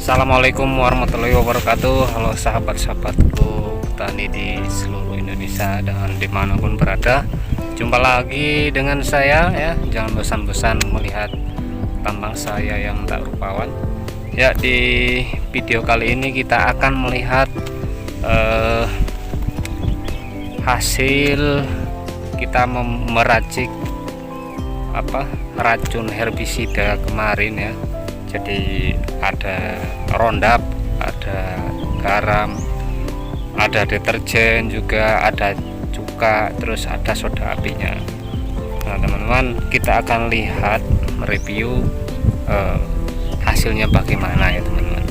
Assalamualaikum warahmatullahi wabarakatuh. Halo sahabat-sahabatku petani di seluruh Indonesia dan dimanapun berada. Jumpa lagi dengan saya ya. Jangan bosan-bosan melihat tambang saya yang tak rupawan. Ya, di video kali ini kita akan melihat hasil kita meracik racun herbisida kemarin ya. Jadi ada Roundup, ada garam, ada deterjen, juga ada cuka, terus ada soda apinya. Nah teman-teman, kita akan lihat mereview hasilnya bagaimana ya teman-teman.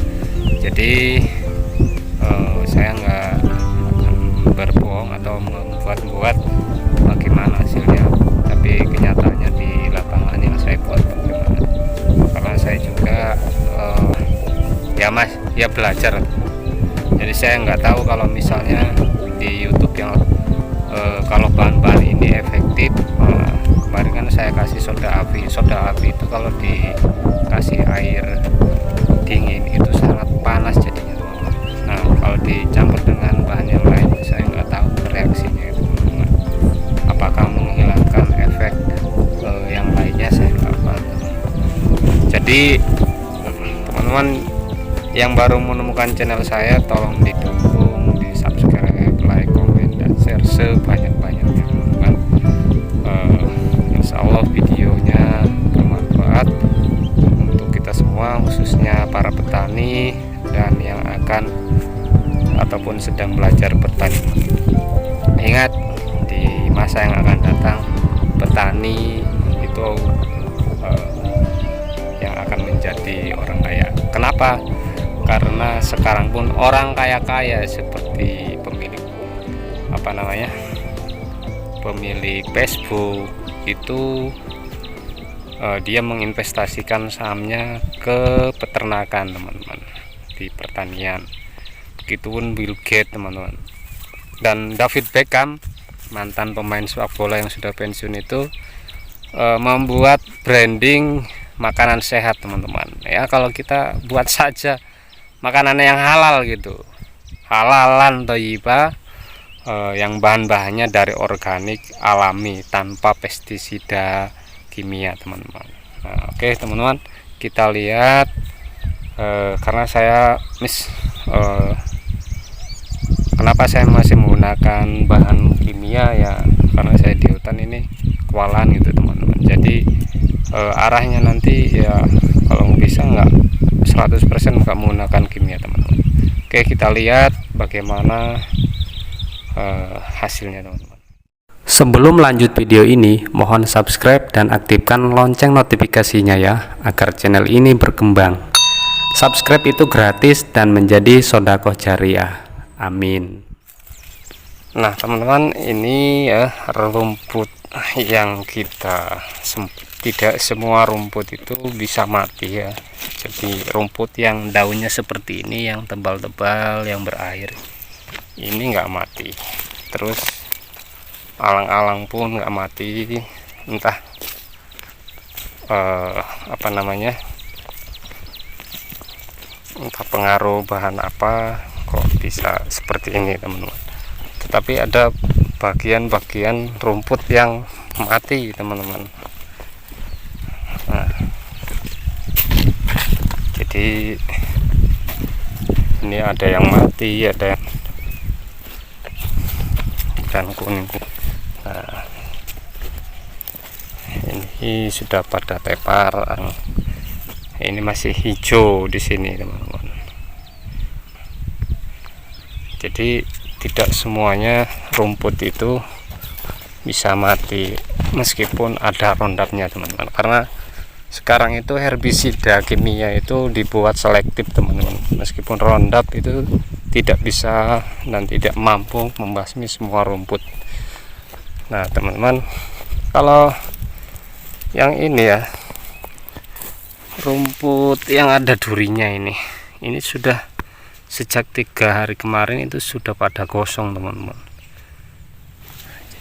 Jadi saya nggak akan berbohong atau membuat-buat bagaimana hasilnya, tapi kenyataannya di lapangan yang saya buat bagaimana. Karena saya juga ya belajar. Jadi saya nggak tahu kalau misalnya di YouTube yang kalau bahan-bahan ini efektif. Kemarin kan saya kasih soda api itu kalau dikasih air dingin itu sangat panas jadinya teman-teman. Nah kalau dicampur dengan bahan yang lain saya nggak tahu reaksinya itu teman-teman, apakah menghilangkan efek yang lainnya, saya nggak paham. Jadi teman-teman yang baru menemukan channel saya, tolong didukung, di subscribe, like, komen, dan share sebanyak-banyaknya teman-teman. Insya Allah videonya bermanfaat untuk kita semua, khususnya para petani dan yang akan ataupun sedang belajar bertani. Ingat, di masa yang akan datang petani itu yang akan menjadi orang kaya. Kenapa? Karena sekarang pun orang kaya-kaya seperti pemilik pemilik Facebook itu dia menginvestasikan sahamnya ke peternakan teman-teman, di pertanian. Begitupun Bill Gates teman-teman, dan David Beckham, mantan pemain sepak bola yang sudah pensiun itu membuat branding makanan sehat teman-teman ya. Kalau kita buat saja makanan yang halal gitu, halalan thayyibah, yang bahan-bahannya dari organik alami tanpa pestisida kimia teman-teman. Nah, oke teman-teman, kita lihat karena saya kenapa saya masih menggunakan bahan kimia ya, karena saya di hutan ini kewalahan gitu teman-teman. Jadi arahnya nanti ya kalau bisa nggak 100% nggak menggunakan kimia teman-teman. Oke, kita lihat bagaimana hasilnya teman-teman. Sebelum lanjut video ini, mohon subscribe dan aktifkan lonceng notifikasinya ya, agar channel ini berkembang. Subscribe itu gratis dan menjadi sedekah jariah. Amin. Nah teman-teman, ini ya rumput yang kita tidak semua rumput itu bisa mati ya. Jadi rumput yang daunnya seperti ini, yang tebal-tebal, yang berair, ini nggak mati. Terus alang-alang pun nggak mati, entah entah pengaruh bahan apa kok bisa seperti ini teman-teman. Tetapi ada bagian-bagian rumput yang mati teman-teman. Nah, jadi ini ada yang mati, ada yang dan kuning. Nah, ini sudah pada tepar, ini masih hijau di sini teman-teman. Jadi tidak semuanya rumput itu bisa mati meskipun ada Roundupnya teman-teman, karena sekarang itu herbisida kimia itu dibuat selektif teman-teman. Meskipun Roundup itu tidak bisa dan tidak mampu membasmi semua rumput. Nah teman-teman, kalau yang ini ya, rumput yang ada durinya ini sudah sejak 3 hari kemarin itu sudah pada gosong teman-teman.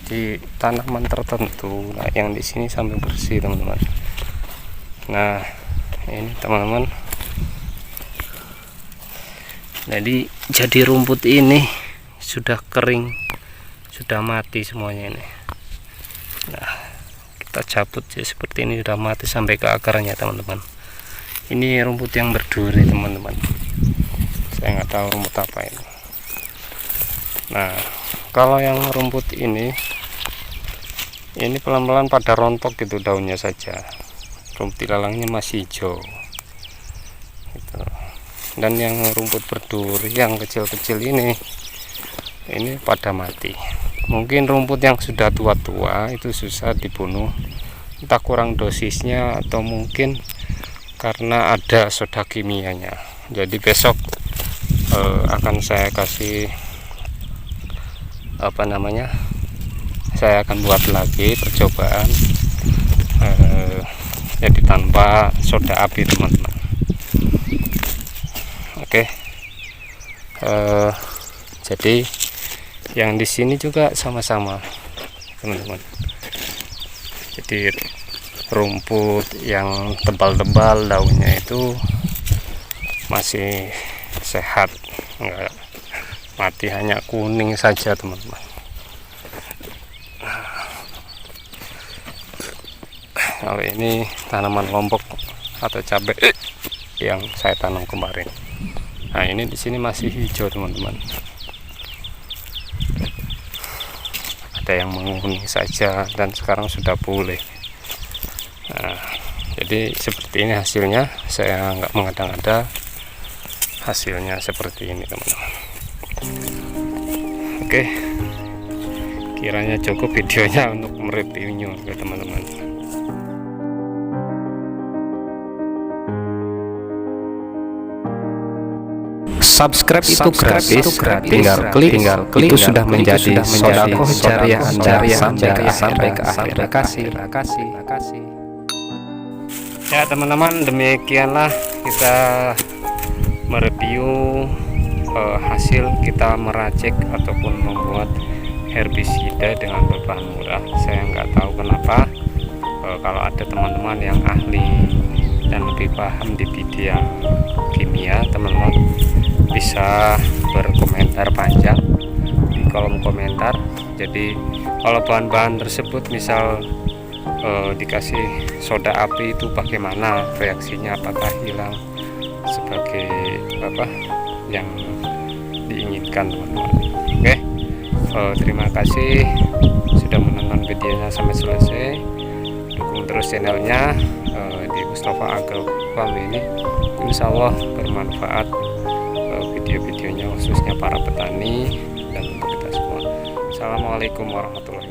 Jadi tanaman tertentu, nah yang di sini sampai bersih teman-teman. Nah ini teman-teman, Jadi rumput ini sudah kering, sudah mati semuanya ini. Nah, kita cabut ya seperti ini, sudah mati sampai ke akarnya teman-teman. Ini rumput yang berduri teman-teman, saya nggak tahu rumput apa ini. Nah, kalau yang rumput ini pelan-pelan pada rontok gitu daunnya saja, rumput ilalangnya masih hijau gitu. Dan yang rumput berduri yang kecil-kecil ini pada mati. Mungkin rumput yang sudah tua-tua itu susah dibunuh, entah kurang dosisnya atau mungkin karena ada soda kimianya. Jadi besok akan saya kasih saya akan buat lagi percobaan jadi tanpa soda api teman-teman. Oke. Jadi yang di sini juga sama-sama teman-teman. Jadi rumput yang tebal-tebal daunnya itu masih sehat, enggak mati, hanya kuning saja teman-teman. Kalau ini tanaman lombok atau cabai yang saya tanam kemarin. Nah, ini di sini masih hijau teman-teman. Ada yang menguning saja dan sekarang sudah pulih. Nah, jadi seperti ini hasilnya, saya nggak mengada-ngada, hasilnya seperti ini teman-teman. Oke, kiranya cukup videonya untuk mereviewnya ke teman-teman. Subscribe itu gratis, tinggal klik itu sudah menjadi sodako jariah Anda sampai ke akhir. Terima kasih. Ya teman-teman, demikianlah kita mereview hasil kita meracik ataupun membuat herbisida dengan berbahan murah. Saya nggak tahu kenapa kalau ada teman-teman yang ahli dan lebih paham di bidang kimia, teman-teman bisa berkomentar panjang di kolom komentar. Jadi kalau bahan-bahan tersebut misal dikasih soda api itu bagaimana reaksinya, apakah hilang sebagai yang diinginkan teman-teman. Oke, terima kasih sudah menonton videonya sampai selesai. Dukung terus channelnya di Mustafa Agro Farm ini, insya Allah bermanfaat video-videonya khususnya para petani dan untuk kita semua. Assalamualaikum warahmatullahi wabarakatuh.